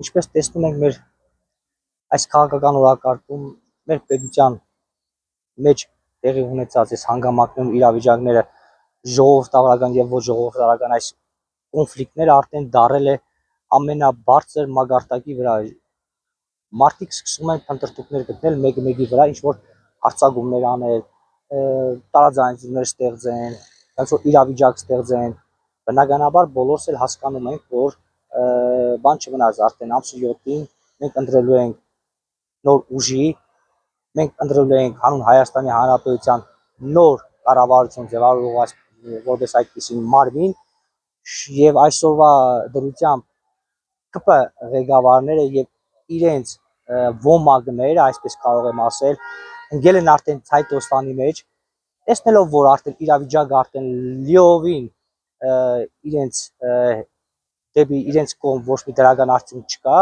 Ինչպես տեսնում ենք մեր այս քաղաքական օրակարգում մեր պետության մեջ տեղի ունեցած այս հանգամանքներում իրավիճակները ժողովրդավարական եւ ոչ ժողովրդավարական այս կոնֆլիկտները արդեն դարել է ամենաբարձր մագարտակի վրա։ Մարդիկ սկսում են փնտրտուքներ գտնել մեկը մեկի վրա, ինչ որ արձակումներ անել, տարաձայնություններ ստեղծեն, ոնց որ իրավիճակ ստեղծեն։ Բնականաբար բոլորս էլ հասկանում ենք, որ բան չմնաց, արդեն ամսի 7-ին մենք ընտրելու ենք նոր ուժի, մենք ընտրելու ենք հանուն Հայաստանի Հանրապետության նոր կառավարություն ձևավորող որպես այդպիսին մարմին, եւ այսօրվա դրությամբ ԿՊ ղեկավարները եւ իրենց ոմագները, այսպես կարող եմ ասել, ընկել են արդեն ցայտոստանի մեջ, տեսնելով որ արդեն իրավիճակը արդեն լիովին իրենց դեպի իրենց կողմ ոչ մի դրական արդյունք չկա,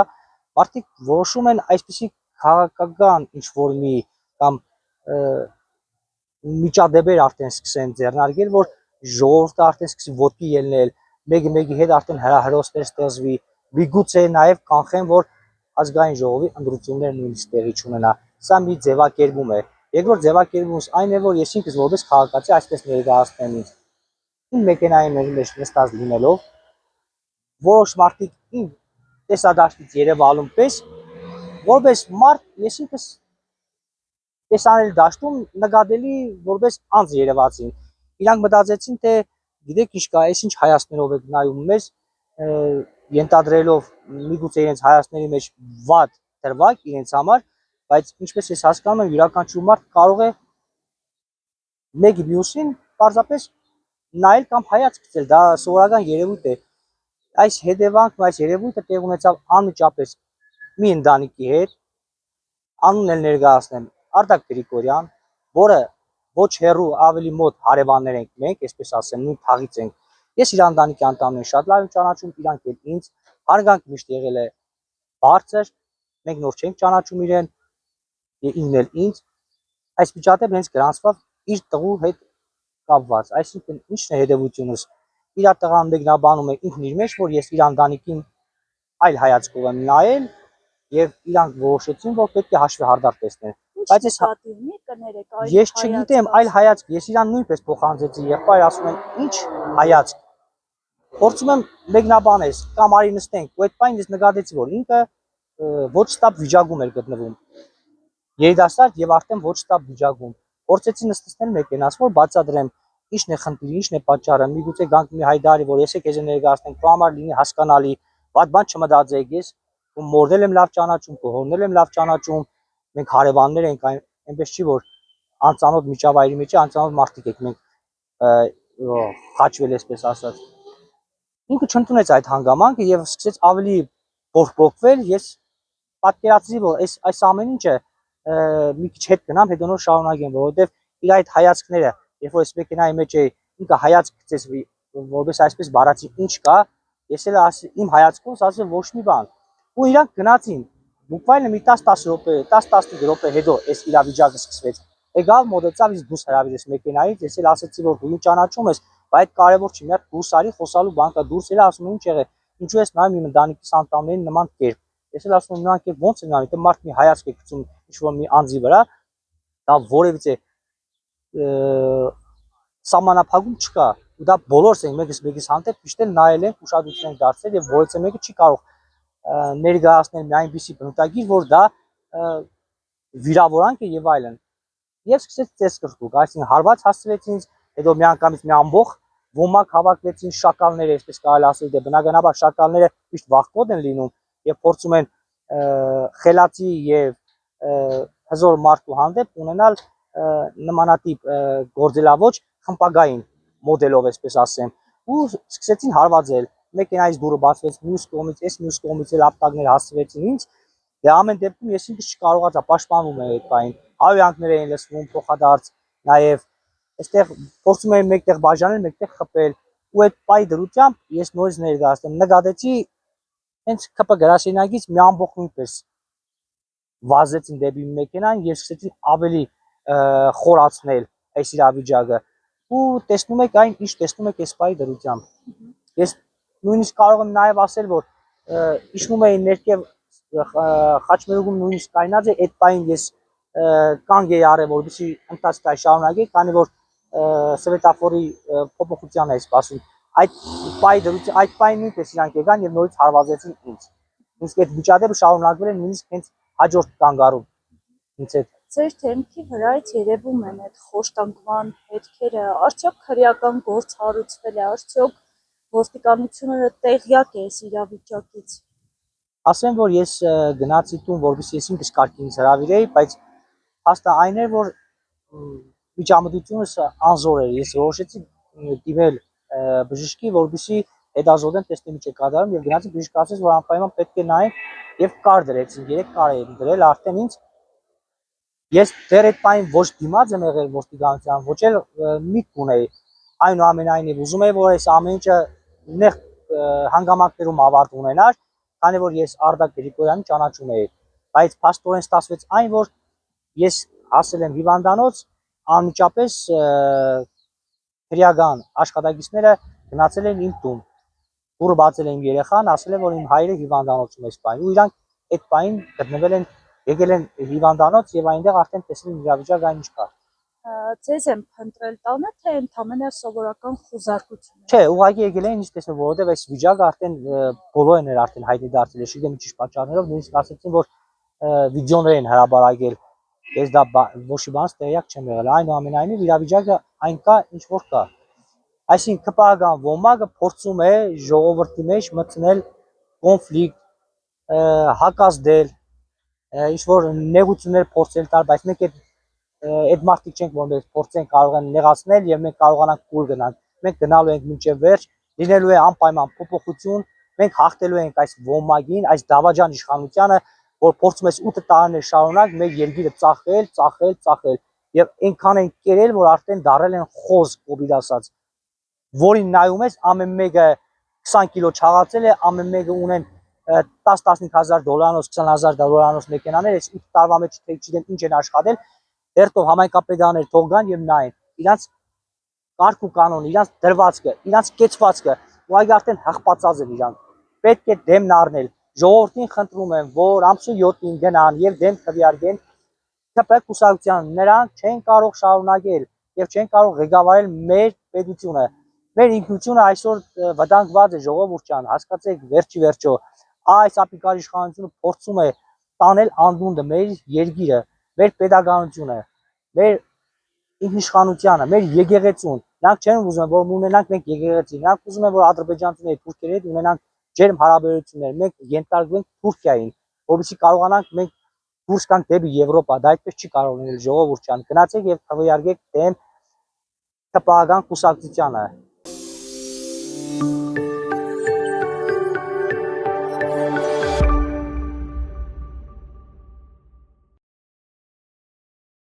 մարդիկ որոշում են այսպիսի քաղաքական ինչ որ մի կամ միջադեպեր արդեն սկսեն ձեռնարկել, որ ժողովուրդը արդեն սկսի ոտքի ելնել, մեկը մեկի հետ արդեն հրահրոսներ ստեղծվի, միգուցե նաև կանխեն, որ ազգային ժողովի ընտրությունները նույնիսկ տեղի չունենա։ Սա մի ձևակերպում է։ Երկրորդ ձևակերպումս այն է, որ ես ինքս որպես քաղաքացի այսպես ներկայացնեմ ինձ։ Իմ մեքենայի մեջ նստած լինելով, որոշ մարդիկ իմ տեսադաշտից երևալուն պես, որպես մարդ ես ինքս տեսանել դաշտում նկատելի որպես անձ երևացին։ Իրանք մտածեցին, թե գիտեք ինչ կա, այսինչ հայացքներով եք նայում մեզ, ենթադրելով միգուցե իրենց հայացքների մեջ վատ դրվագ իրենց համար, բայց ինչպես ես հասկանում եմ, յուրաքանչյուր մարդ կարող է մեկի մյուսին պարզապես նայել կամ հայացք գցել, դա սովորական երևույթ է։ Այս հետևանքն, այս երևույթը տեղ ունեցավ անմիջապես մի ընտանիքի հետ, անուն էլ ներկայացնեմ Արտակ Գրիգորյան, որը ոչ հեռու ավելի մոտ հարևաններ ենք մենք, այսպես ասեմ, նույն թաղից ենք։ Ես իր ընտանիքի անդամներին շատ լավ եմ ճանաչում, իրանք էլ ինձ, հարգանք միշտ եղել է բարձր, մենք նոր չենք ճանաչում իրեն, ինքն էլ ինձ։ Այս միջադեպը հենց գրանցված իր տղու հետ կապված, այսինքն ի՞նչն է հետևությունս։ Իր տղան մեկնաբանում է ինքն իր մեջ, որ ես իր ընտանիքին այլ հայացքով եմ նայել եւ իրանք որոշեցին, որ պետք է հաշվի հարդար տեսնեն։ Բայց ես չգիտեմ այլ հայացք, ես իրան նույնպես փոխանցեցի, եղբայր ասում են, ինչ հայացք։ Փորձում եմ մեկնաբանել, կամ արի նստենք, ու այդ պայն ես նկատեցի, որ ինքը ոչ ստապ վիճակում էր գտնվում։ Երիտասարդ եւ արդեն ոչ ստապ վիճակում։ Փորձեցի նստեցնել մեքենաս, որ բացատրեմ, ինչն է խնդիրը, ինչն է պատճառը, միգուցե գանք մի հայդարի, որ ես քեզ ներկայացնեմ, քո համար լինի հասկանալի, ված բան չմտածեք, ես ու մորնել եմ լավ ճանաչում, կողորնել եմ լավ ճանաչում, մենք հարևաններ ենք, այնպես չի որ անծանոթ միջավայրի մեջ անծանոթ մարդիկ եք, մենք խաչվել այսպես ասած։ Ինքը չընդունեց այդ հանգամանքը եւ սկսեց ավելի բորբոքվել, ես պատկերացրի, որ այս ամեն ինչը մի քիչ հետ գնամ, հետո նոր շարունակեմ, որովհետեւ իր այդ հայացքները, երբ որ այս մեքենայի մեջ է, ինքը հայացք գցեց, որպես այսպես բառացի ինչ կա, ես էլ իմ հայացքով ասացի ոչ մի բան։ Ու իրանք գնացին, բուկվալն մի 10 րոպե, 10-15 րոպե հետո այս իրավիճակը սկսվեց։ Եկավ, մոտեցավ, ինձ դուրս հրավիրեց մեքենայից, ես էլ ասացի, որ դու ինձ ճանաչում ես, բայց կարևոր չի, մի հատ դուրս արի, խոսալու բան կա, դուրս էլ ասում եմ ինչ եղել, ինչու ես նայում իմ ընտանիքիս անդամներին նման կերպ։ Ես էլ ասում եմ նման կերպ ո՞նց են անում, դե մարդ մի հայացք է գցում ինչ-որ մի անձի վրա, դա որևիցե սահմանափակում չկա, ու դա բոլորս ենք մեկից հանդեպ միշտ էլ նայել ենք, ուշադրություն ենք դարձրել եւ որևիցե մեկը չի կարող ներկայացնել մի այնպիսի բնութագիր, որ դա վիրավորանք է եւ այլն։ Եվ սկսեց ծեսկրտուկ, այսինքն հարված հասցրեց ինձ, հետո միանգամից մի ամբողջ ոմակ հավաքվեցին շակալները, այսպես կարելի ասել, դե բնականաբար շակալները միշտ վախկոտ են լինում եւ փորձում են խելացի եւ հզոր մարդու հանդեպ ունենալ նմանատիպ գործելավոճ խմբագային մոդելով, այսպես ասեմ, ու սկսեցին հարվածել։ Մեքենայից դուրը բացվեց մյուս կողմից, մյուս կողմից էլ ապտակներ հասցրեցին ինձ։ Դե ամեն դեպքում ես ինքս չկարողացա, պաշտպանվում եմ այդ բանին։ Հայհոյանքներ էին լսվում, փոխադարձ, նաև այստեղ փորձում էին մեկտեղ բաժանել, մեկտեղ խփել, ու այդ պայի դրությամբ ես նորից ներկայացնում նկատեցի հենց ԿՊ գրասենյակից մի ամբողջ նույնպես վազեցին դեպի մեքենան եւ սկսեցին ավելի խորացնել այս իրավիճակը։ Ու տեսնում եք այն, ինչ տեսնում եք այս պայի դրությամբ։ Ես նույնիսկ կարող եմ նաև ասել, որ իջնում էին ներքև խաչմերուկում նույնիսկ կայնած է, այդ պայն ես կանգ էի արել, որպեսզի ընթացքը շարունակի, քանի որ սվետաֆորի փոփոխության է սպասում։ Այդ պայն նույնպես իրանք եկան եւ նորից հարվածեցին ինձ։ Իսկ այդ վիճակը շարունակվել է նույնիսկ հենց հաջորդ կանգառում։ Ինձ այդ Ձեր դեմքի վրայից երևում են այդ խոշտանգման հետքերը, արդյոք քրեական գործ հարուցվել է, արդյոք ոստիկանությունը տեղյակ է այս իրավիճակից։ ասեմ, որ ես գնացի տուն, որովհետեւ ես ինքս կարգի ինձ հրավիրեի, բայց հաստա այն էր, որ միջամտությունս անզոր էր։ Ես որոշեցի դիմել բժշկի, որովհետեւ հետազոտեն տեսնեմ ինչ է կատարում եւ գնացի բժիշկը ասեց, որ անպայման պետք է նայեն եւ կար դրեցին, 3 կար էին դրել արդեն ինձ։ Ես դեռ այդ պայն ոչ դիմաց եմ եղել ոստիկանության, ոչ էլ միտք ունեի։ Այնուամենայնիվ ուզում եի, որ այս ամեն ինչը նեղ հանգամանքներում ավարտ ունենար, քանի որ ես Արտակ Գրիգորյանին ճանաչում էի, բայց փաստորեն ստացվեց այն, որ ես հասել եմ հիվանդանոց, անմիջապես քրեական աշխատակիցները գնացել են իմ տուն։ Դուրը բացել եմ երեխան, ասել եմ, որ իմ հայրը հիվանդանոցում է սպային, ու իրանք այդ պայն գտնվել են, եկել են հիվանդանոց եւ այնտեղ արդեն տեսել իրավիճակը այն ինչ կա։ Ձեզ եմ փնտրել տանը, թե ընդամենը սովորական խուզարկություն։ Չէ, ուղղակի եկել են ինձ տեսնել, որովհետեւ այս վիճակը արդեն բոլորն էր արդեն հայտնի դարձել, ես չգիտեմ ինչ պատճառներով, նույնիսկ ասեցին, որ վիդեոներ են հրաբարակել։ Ես դա ոչի բանից տեղյակ չեմ եղել։ Այնուամենայնիվ իրավիճակը այն կա, ինչ որ կա։ Այսինքն քպական ոմակը փորձում է ժողովրդի մեջ մտցնել կոնֆլիկտ, հակազդել, ինչ որ նեղություններ փորձել տալ, բայց մենք այդ մարդիկ չենք, որ մենք փորձենք կարող են նեղացնել եւ մենք կարողանանք կուլ գնալ։ Մենք գնալու ենք մինչեւ վերջ, լինելու է անպայման փոփոխություն, մենք հաղթելու ենք այս ոմակին, այս դավաճան իշխանությանը, որ փորձում է 8 տարիներ շարունակ մեր երկիրը ծախել եւ այնքան են կերել, որ արդեն դարել են խոզ, կոպիտ ասած, որին նայում ես ամեն մեկը 20 կիլո չաղացել է, ամեն մեկը ունեն 10-15 հազար դոլարանոց, 20 հազար դոլարանոց մեքենաներ, այս 8 տարվա մեջ չգիտեմ ինչ են աշխատել, դերտով համայնքապետաներ թող գան եւ նայեն իրանց կարգ ու կանոն, իրանց դրվածքը, իրանց կեցվածքը, ուղղակի արդեն հղպացած են իրանք։ Պետք է դեմն առնել։ Ժողովրդին խնդրում եմ, որ ամսու 7-ին գնան եւ դեմ քվեարկեն ԿՊ կուսակցության, նրանք չեն կարող շարունակել եւ չեն կարող ղեկավարել մեր պետությունը։ Մեր ինքնությունը այսօր վտանգված է, ժողովուրդ ջան, հասկացեք, վերջի վերջո այս ապիկար իշխանությունը փորձում է տանել անդունդը մեր երկիրը, մեր պետականությունը, մեր ինքնիշխանությանը, մեր եկեղեցուն։ Նրանք չեն ուզում, որ ունենանք մենք եկեղեցի, նրանք ուզում են, որ ադրբեջանցիների թուրքերի հետ ունենանք ջերմ հարաբերություններ, մենք ենթարկվենք Թուրքիային, որովհետեւ կարողանանք մենք դուրս գանք դեպի Եվրոպա, դա այդպես չի կարող լինել ժողովուրդ ջան։ Գնացեք եւ քվեարկեք դեմ ԿՊ-ական կուսակցությանը։